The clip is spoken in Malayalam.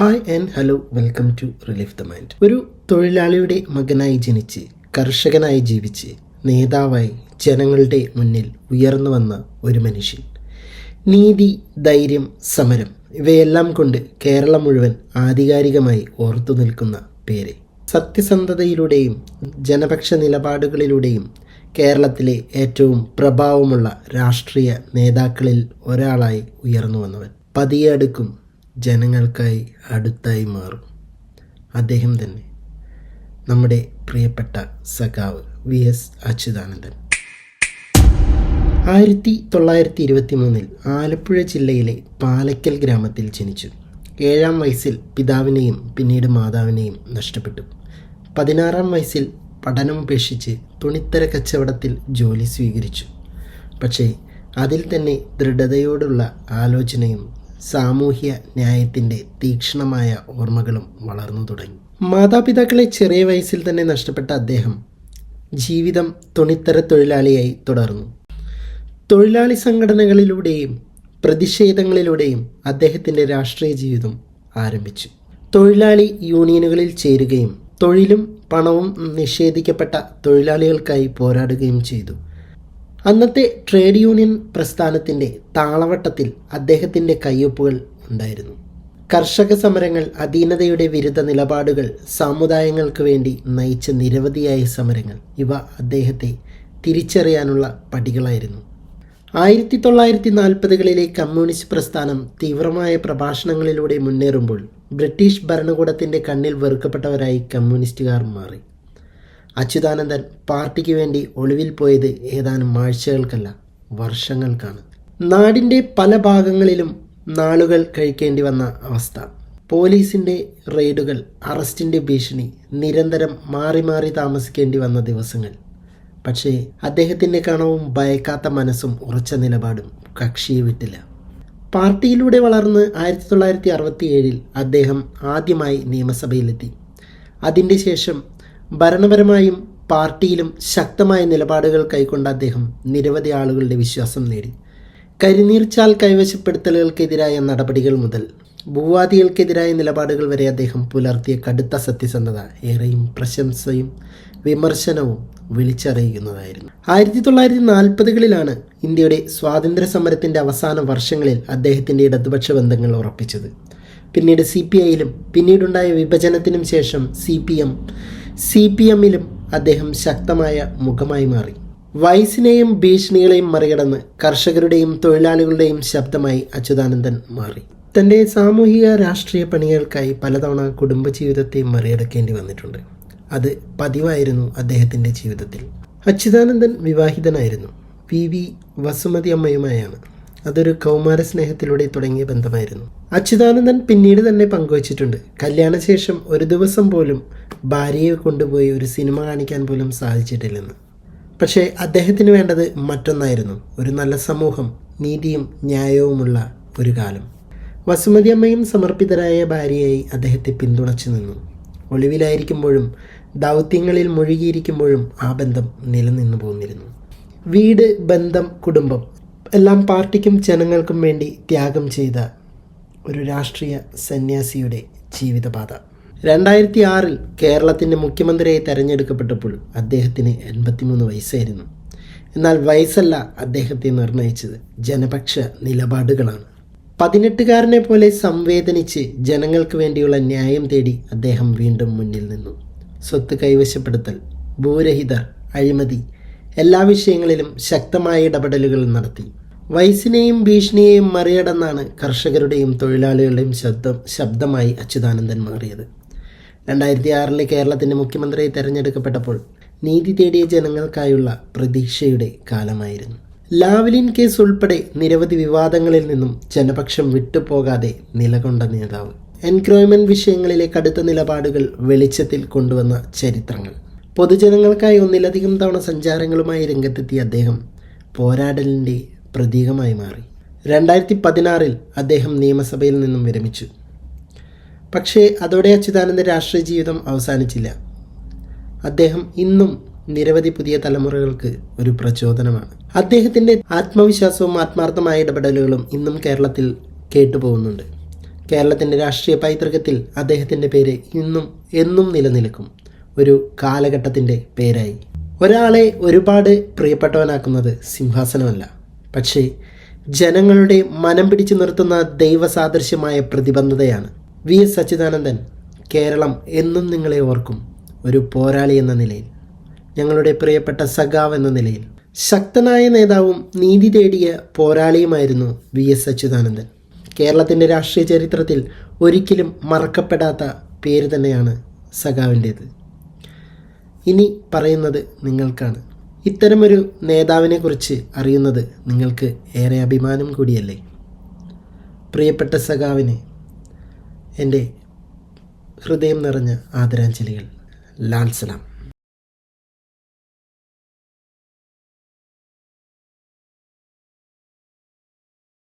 Hi and hello, welcome to relief the mind. ഒരു തൊഴിലാളിയുടെ മകനായി ജനിച്ച് കർഷകനായി ജീവിച്ച് നേതാവായി ജനങ്ങളുടെ മുന്നിൽ ഉയർന്നു വന്ന ഒരു മനുഷ്യൻ. നീതി, ധൈര്യം, സമരം ഇവയെല്ലാം കൊണ്ട് കേരളം മുഴുവൻ ആധികാരികമായി ഓർത്തു നിൽക്കുന്ന പേര്. സത്യസന്ധതയിലൂടെയും ജനപക്ഷ നിലപാടുകളിലൂടെയും കേരളത്തിലെ ഏറ്റവും പ്രഭാവമുള്ള രാഷ്ട്രീയ നേതാക്കളിൽ ഒരാളായി ഉയർന്നു വന്നവൻ. പതിയെ അടുക്കും, ജനങ്ങൾക്കായി അടുത്തായി മാറും. അദ്ദേഹം തന്നെ നമ്മുടെ പ്രിയപ്പെട്ട സഖാവ് VS അച്യുതാനന്ദൻ. 1923 ആലപ്പുഴ ജില്ലയിലെ പാലക്കൽ ഗ്രാമത്തിൽ ജനിച്ചു. 7-ാം വയസ്സിൽ പിതാവിനെയും പിന്നീട് മാതാവിനെയും നഷ്ടപ്പെട്ടു. 16-ാം വയസ്സിൽ പഠനം ഉപേക്ഷിച്ച് തുണിത്തര കച്ചവടത്തിൽ ജോലി സ്വീകരിച്ചു. പക്ഷേ അതിൽ തന്നെ ദൃഢതയോടുള്ള ആലോചനയും സാമൂഹ്യ ന്യായത്തിൻ്റെ തീക്ഷ്ണമായ ഓർമ്മകളും വളർന്നു തുടങ്ങി. മാതാപിതാക്കളെ ചെറിയ വയസ്സിൽ തന്നെ നഷ്ടപ്പെട്ട അദ്ദേഹം ജീവിതം തുണിത്തര തൊഴിലാളിയായി തുടർന്നു. തൊഴിലാളി സംഘടനകളിലൂടെയും പ്രതിഷേധങ്ങളിലൂടെയും അദ്ദേഹത്തിൻ്റെ രാഷ്ട്രീയ ജീവിതം ആരംഭിച്ചു. തൊഴിലാളി യൂണിയനുകളിൽ ചേരുകയും തൊഴിലും പണവും നിഷേധിക്കപ്പെട്ട തൊഴിലാളികൾക്കായി പോരാടുകയും ചെയ്തു. അന്നത്തെ ട്രേഡ് യൂണിയൻ പ്രസ്ഥാനത്തിൻ്റെ താളവട്ടത്തിൽ അദ്ദേഹത്തിൻ്റെ കയ്യൊപ്പുകൾ ഉണ്ടായിരുന്നു. കർഷക സമരങ്ങൾ, അധീനതയുടെ വിരുദ്ധ നിലപാടുകൾ, സമുദായങ്ങൾക്ക് വേണ്ടി നയിച്ച നിരവധിയായ സമരങ്ങൾ ഇവ അദ്ദേഹത്തെ തിരിച്ചറിയാനുള്ള പടികളായിരുന്നു. 1940കളിലെ കമ്മ്യൂണിസ്റ്റ് പ്രസ്ഥാനം തീവ്രമായ പ്രഭാഷണങ്ങളിലൂടെ മുന്നേറുമ്പോൾ ബ്രിട്ടീഷ് ഭരണകൂടത്തിൻ്റെ കണ്ണിൽ വെറുക്കപ്പെട്ടവരായി കമ്മ്യൂണിസ്റ്റുകാർ മാറി. അച്യുതാനന്ദൻ പാർട്ടിക്ക് വേണ്ടി ഒളിവിൽ പോയത് ഏതാനും ആഴ്ചകൾക്കല്ല, വർഷങ്ങൾക്കാണ്. നാടിൻ്റെ പല ഭാഗങ്ങളിലും നാളുകൾ കഴിക്കേണ്ടി വന്ന അവസ്ഥ, പോലീസിൻ്റെ റെയ്ഡുകൾ, അറസ്റ്റിൻ്റെ ഭീഷണി, നിരന്തരം മാറി മാറി താമസിക്കേണ്ടി വന്ന ദിവസങ്ങൾ. പക്ഷേ അദ്ദേഹത്തിൻ്റെ കണവും ഭയക്കാത്ത മനസ്സും ഉറച്ച നിലപാടും കക്ഷിയെ വിട്ടില്ല. പാർട്ടിയിലൂടെ വളർന്ന് 1967 അദ്ദേഹം ആദ്യമായി നിയമസഭയിലെത്തി. അതിൻ്റെ ശേഷം ഭരണപരമായും പാർട്ടിയിലും ശക്തമായ നിലപാടുകൾ കൈക്കൊണ്ട അദ്ദേഹം നിരവധി ആളുകളുടെ വിശ്വാസം നേടി. കരിനീർച്ചാൽ കൈവശപ്പെടുത്തലുകൾക്കെതിരായ നടപടികൾ മുതൽ ഭൂവാദികൾക്കെതിരായ നിലപാടുകൾ വരെ അദ്ദേഹം പുലർത്തിയ കടുത്ത സത്യസന്ധത ഏറെയും പ്രശംസയും വിമർശനവും വിളിച്ചറിയിക്കുന്നതായിരുന്നു. 1940കളിലാണ് ഇന്ത്യയുടെ സ്വാതന്ത്ര്യ സമരത്തിൻ്റെ അവസാന വർഷങ്ങളിൽ അദ്ദേഹത്തിൻ്റെ ഇടതുപക്ഷ ബന്ധങ്ങൾ ഉറപ്പിച്ചത്. പിന്നീട് CPIയിലും പിന്നീടുണ്ടായ വിഭജനത്തിനും ശേഷം CPMയിലും അദ്ദേഹം ശക്തമായ മുഖമായി മാറി. വയസ്സിനെയും ഭീഷണികളെയും മറികടന്ന് കർഷകരുടെയും തൊഴിലാളികളുടെയും ശബ്ദമായി അച്യുതാനന്ദൻ മാറി. തൻ്റെ സാമൂഹിക രാഷ്ട്രീയ പണികൾക്കായി പലതവണ കുടുംബജീവിതത്തെ മറികടക്കേണ്ടി വന്നിട്ടുണ്ട്. അത് പതിവായിരുന്നു അദ്ദേഹത്തിൻ്റെ ജീവിതത്തിൽ. അച്യുതാനന്ദൻ വിവാഹിതനായിരുന്നു. PV വസുമതി അമ്മയുമായാണ്. അതൊരു കൗമാര സ്നേഹത്തിലൂടെ തുടങ്ങിയ ബന്ധമായിരുന്നു. അച്യുതാനന്ദൻ പിന്നീട് തന്നെ പങ്കുവച്ചിട്ടുണ്ട്, കല്യാണശേഷം ഒരു ദിവസം പോലും ഭാര്യയെ കൊണ്ടുപോയി ഒരു സിനിമ കാണിക്കാൻ പോലും സാധിച്ചിട്ടില്ലെന്ന്. പക്ഷേ അദ്ദേഹത്തിന് വേണ്ടത് മറ്റൊന്നായിരുന്നു, ഒരു നല്ല സമൂഹം, നീതിയും ന്യായവുമുള്ള ഒരു കാലം. വസുമതി അമ്മയും സമർപ്പിതരായ ഭാര്യയായി അദ്ദേഹത്തെ പിന്തുണച്ചു നിന്നു. ഒളിവിലായിരിക്കുമ്പോഴും ദൗത്യങ്ങളിൽ മുഴുകിയിരിക്കുമ്പോഴും ആ ബന്ധം നിലനിന്നു പോന്നിരുന്നു. വീട്, ബന്ധം, കുടുംബം എല്ലാം പാർട്ടിക്കും ജനങ്ങൾക്കും വേണ്ടി ത്യാഗം ചെയ്ത ഒരു രാഷ്ട്രീയ സന്യാസിയുടെ ജീവിതപാത. 2006 കേരളത്തിൻ്റെ മുഖ്യമന്ത്രിയായി തെരഞ്ഞെടുക്കപ്പെട്ടപ്പോൾ അദ്ദേഹത്തിന് 83 വയസ്സായിരുന്നു. എന്നാൽ വയസ്സല്ല അദ്ദേഹത്തെ നിർണയിച്ചത്, ജനപക്ഷ നിലപാടുകളാണ്. 18കാരനെ പോലെ സംവേദനിച്ച് ജനങ്ങൾക്ക് വേണ്ടിയുള്ള ന്യായം തേടി അദ്ദേഹം വീണ്ടും മുന്നിൽ നിന്നു. സ്വത്ത് കൈവശപ്പെടുത്തൽ, ഭൂരഹിതർ, അഴിമതി എല്ലാ വിഷയങ്ങളിലും ശക്തമായ ഇടപെടലുകൾ നടത്തി. വയസ്സിനെയും ഭീഷണിയെയും മറികടന്നാണ് കർഷകരുടെയും തൊഴിലാളികളുടെയും ശബ്ദമായി അച്യുതാനന്ദൻ മാറിയത്. 2006 കേരളത്തിൻ്റെ മുഖ്യമന്ത്രിയായി തെരഞ്ഞെടുക്കപ്പെട്ടപ്പോൾ നീതി തേടിയ ജനങ്ങൾക്കായുള്ള പ്രതീക്ഷയുടെ കാലമായിരുന്നു. ലാവ്ലിൻ കേസ് ഉൾപ്പെടെ നിരവധി വിവാദങ്ങളിൽ നിന്നും ജനപക്ഷം വിട്ടുപോകാതെ നിലകൊണ്ട നേതാവ്. എൻക്രോയ്മെന്റ് വിഷയങ്ങളിലെ കടുത്ത നിലപാടുകൾ വെളിച്ചത്തിൽ കൊണ്ടുവന്ന ചരിത്രങ്ങൾ. പൊതുജനങ്ങൾക്കായി ഒന്നിലധികം തവണ സഞ്ചാരങ്ങളുമായി രംഗത്തെത്തിയ അദ്ദേഹം പോരാടലിൻ്റെ പ്രതീകമായി മാറി. 2016 അദ്ദേഹം നിയമസഭയിൽ നിന്നും വിരമിച്ചു. പക്ഷേ അതോടെ അച്യുതാനന്ദ രാഷ്ട്രീയ ജീവിതം അവസാനിച്ചില്ല. അദ്ദേഹം ഇന്നും നിരവധി പുതിയ തലമുറകൾക്ക് ഒരു പ്രചോദനമാണ്. അദ്ദേഹത്തിൻ്റെ ആത്മവിശ്വാസവും ആത്മാർത്ഥമായ ഇടപെടലുകളും ഇന്നും കേരളത്തിൽ കേട്ടുപോകുന്നുണ്ട്. കേരളത്തിൻ്റെ രാഷ്ട്രീയ പൈതൃകത്തിൽ അദ്ദേഹത്തിൻ്റെ പേര് ഇന്നും എന്നും നിലനിൽക്കും. ഒരു കാലഘട്ടത്തിൻ്റെ പേരായി. ഒരാളെ ഒരുപാട് പ്രിയപ്പെട്ടവനാക്കുന്നത് സിംഹാസനമല്ല, പക്ഷേ ജനങ്ങളുടെ മനം പിടിച്ചു നിർത്തുന്ന ദൈവസാദൃശ്യമായ പ്രതിബദ്ധതയാണ്. വി.എസ്. അച്യുതാനന്ദൻ കേരളം എന്നും നിങ്ങളെ ഓർക്കും. ഒരു പോരാളി എന്ന നിലയിൽ, ഞങ്ങളുടെ പ്രിയപ്പെട്ട സഖാവ് എന്ന നിലയിൽ. ശക്തനായ നേതാവും നീതി തേടിയ പോരാളിയുമായിരുന്നു വി.എസ്. അച്യുതാനന്ദൻ. കേരളത്തിൻ്റെ രാഷ്ട്രീയ ചരിത്രത്തിൽ ഒരിക്കലും മറക്കപ്പെടാത്ത പേര് തന്നെയാണ് സഖാവിൻ്റേത്. ഇനി പറയുന്നത് നിങ്ങൾക്കാണ്. ഇത്തരമൊരു നേതാവിനെ കുറിച്ച് അറിയുന്നത് നിങ്ങൾക്ക് ഏറെ അഭിമാനം കൂടിയല്ലേ? പ്രിയപ്പെട്ട സഖാവിന് എൻ്റെ ഹൃദയം നിറഞ്ഞ ആദരാഞ്ജലികൾ. ലാൽ സലാം.